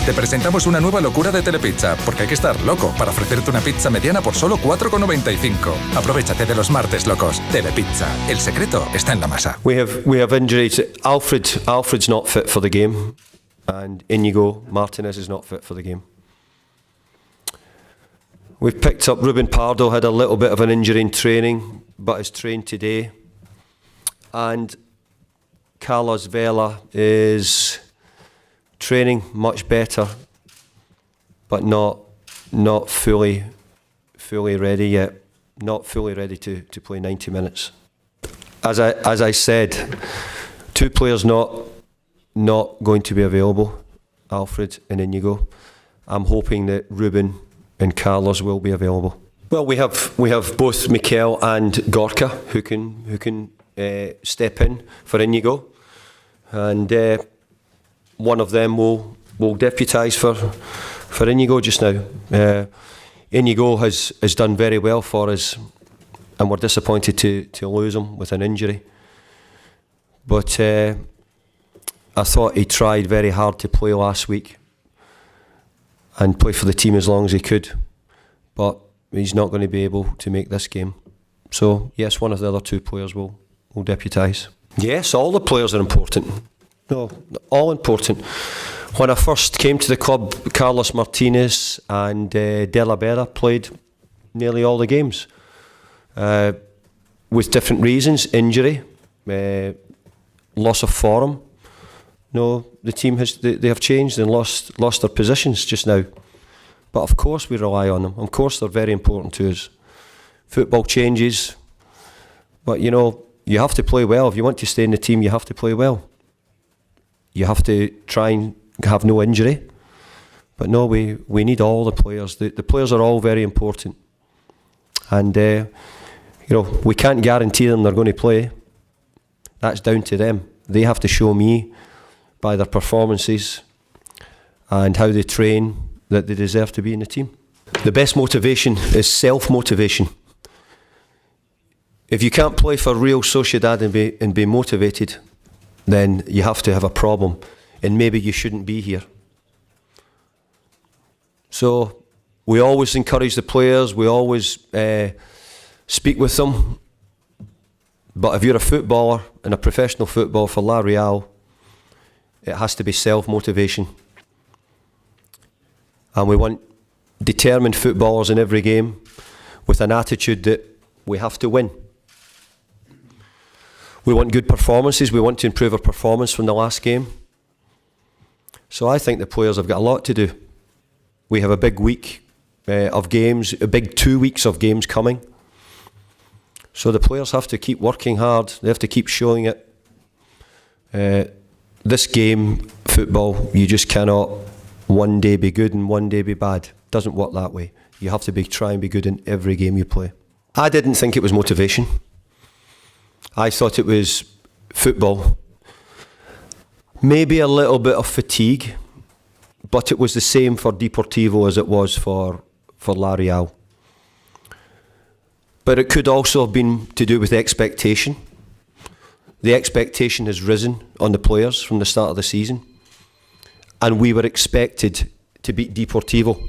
Te presentamos una nueva locura de Telepizza, porque hay que estar loco para ofrecerte una pizza mediana por solo 4,95. Aprovechate de los martes locos. Telepizza. El secreto está en la masa. We have injuries. Alfred's not fit for the game, and Inigo Martinez is not fit for the game. We've picked up Ruben Pardo, had a little bit of an injury in training, but is trained today. And Carlos Vela is training much better, but not fully ready yet. Not fully ready to play 90 minutes. As I said, two players not going to be available, Alfred and Inigo. I'm hoping that Ruben and Carlos will be available. Well, we have both Mikel and Gorka who can step in for Inigo, and one of them will deputise for Inigo just now. Inigo has done very well for us, and we're disappointed to lose him with an injury. But I thought he tried very hard to play last week and play for the team as long as he could, but he's not going to be able to make this game. So yes, one of the other two players will deputise. Yes, all the players are important. No, all important. When I first came to the club, Carlos Martinez and De La Vera played nearly all the games, with different reasons: injury, loss of form. No, the team they have changed and lost their positions just now. But of course we rely on them. Of course they're very important to us. Football changes, but you have to play well. If you want to stay in the team, you have to play well. You have to try and have no injury. But no, we need all the players. The players are all very important. And, we can't guarantee them they're going to play. That's down to them. They have to show me by their performances and how they train that they deserve to be in the team. The best motivation is self-motivation. If you can't play for Real Sociedad and be motivated, then you have to have a problem, and maybe you shouldn't be here. So we always encourage the players, we always speak with them. But if you're a footballer and a professional footballer for La Real, it has to be self-motivation. And we want determined footballers in every game with an attitude that we have to win. We want good performances. We want to improve our performance from the last game. So I think the players have got a lot to do. We have a big week of games, a big 2 weeks of games coming. So the players have to keep working hard. They have to keep showing it. This game, football, you just cannot one day be good and one day be bad. It doesn't work that way. You have to try and be good in every game you play. I didn't think it was motivation. I thought it was football. Maybe a little bit of fatigue, but it was the same for Deportivo as it was for La Real. But it could also have been to do with expectation. The expectation has risen on the players from the start of the season, and we were expected to beat Deportivo.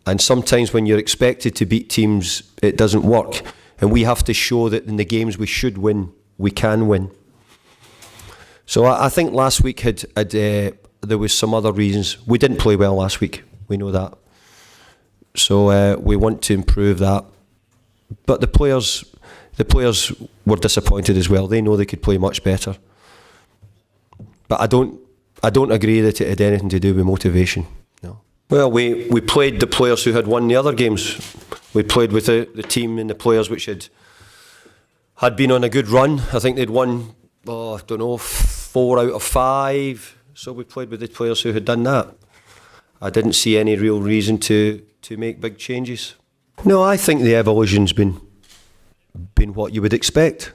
And sometimes when you're expected to beat teams, it doesn't work. And we have to show that in the games we should win, we can win. So I think last week there was some other reasons. We didn't play well last week, we know that. So we want to improve that. But the players were disappointed as well. They know they could play much better. But I don't agree that it had anything to do with motivation. No. Well, we played the players who had won the other games. We played with the team and the players which had been on a good run. I think they'd won, 4 out of 5. So we played with the players who had done that. I didn't see any real reason to make big changes. No, I think the evolution's been what you would expect.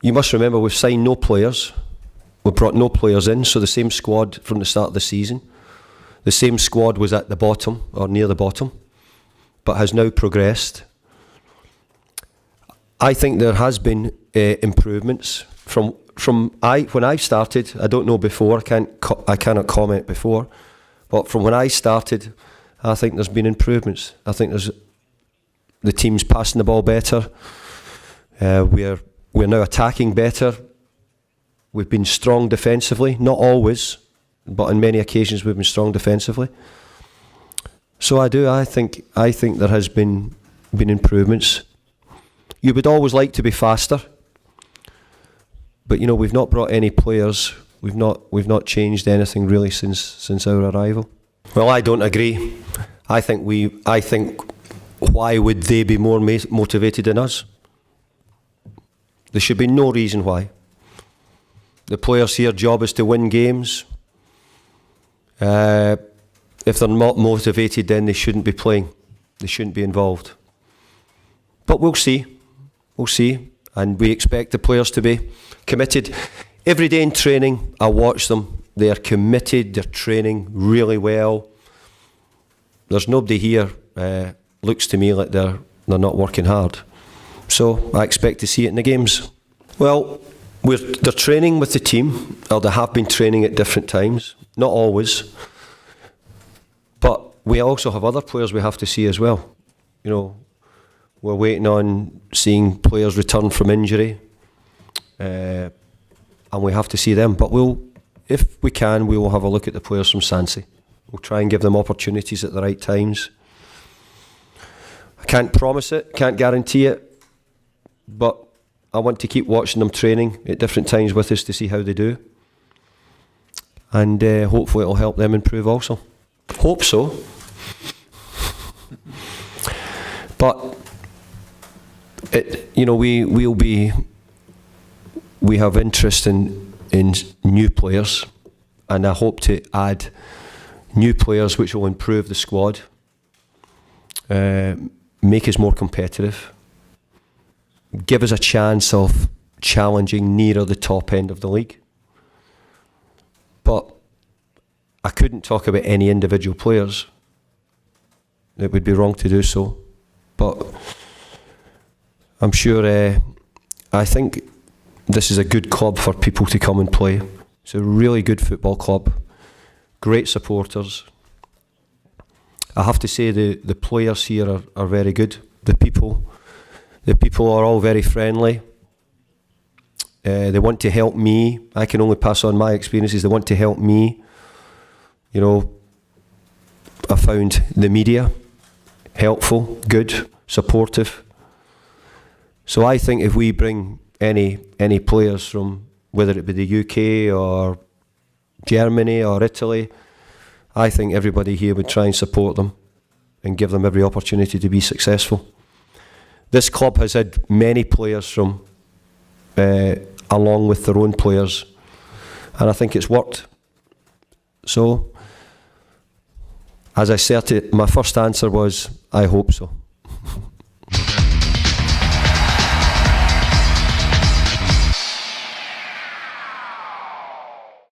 You must remember we've signed no players. We've brought no players in, so the same squad from the start of the season. The same squad was at the bottom, or near the bottom, but has now progressed. I think there has been improvements from when I started, I don't know before. I cannot comment before, but from when I started, I think there's been improvements. I think the team's passing the ball better. We're now attacking better. We've been strong defensively, not always, but on many occasions we've been strong defensively. So I think there has been improvements. You would always like to be faster, but we've not brought any players. We've not changed anything really since our arrival. Well, I don't agree. I think why would they be more motivated than us? There should be no reason why. The players here, job is to win games. If they're not motivated, then they shouldn't be playing. They shouldn't be involved. But we'll see. We'll see. And we expect the players to be committed. Every day in training, I watch them. They are committed. They're training really well. There's nobody here looks to me like they're not working hard. So I expect to see it in the games. Well, they're training with the team, or they have been training at different times. Not always. But we also have other players we have to see as well. We're waiting on seeing players return from injury, and we have to see them. But if we can, we will have a look at the players from Sansi. We'll try and give them opportunities at the right times. I can't promise it, can't guarantee it, but I want to keep watching them training at different times with us to see how they do. And hopefully it'll help them improve also. Hope so. But we have interest in new players, and I hope to add new players which will improve the squad, make us more competitive, give us a chance of challenging nearer the top end of the league. But I couldn't talk about any individual players. It would be wrong to do so. But I'm sure, I think this is a good club for people to come and play. It's a really good football club. Great supporters. I have to say the players here are very good. The people are all very friendly. They want to help me. I can only pass on my experiences. They want to help me. I found the media helpful, good, supportive. So I think if we bring any players from, whether it be the UK or Germany or Italy, I think everybody here would try and support them and give them every opportunity to be successful. This club has had many players from along with their own players, and I think it's worked. So, as I said, my first answer was, I hope so.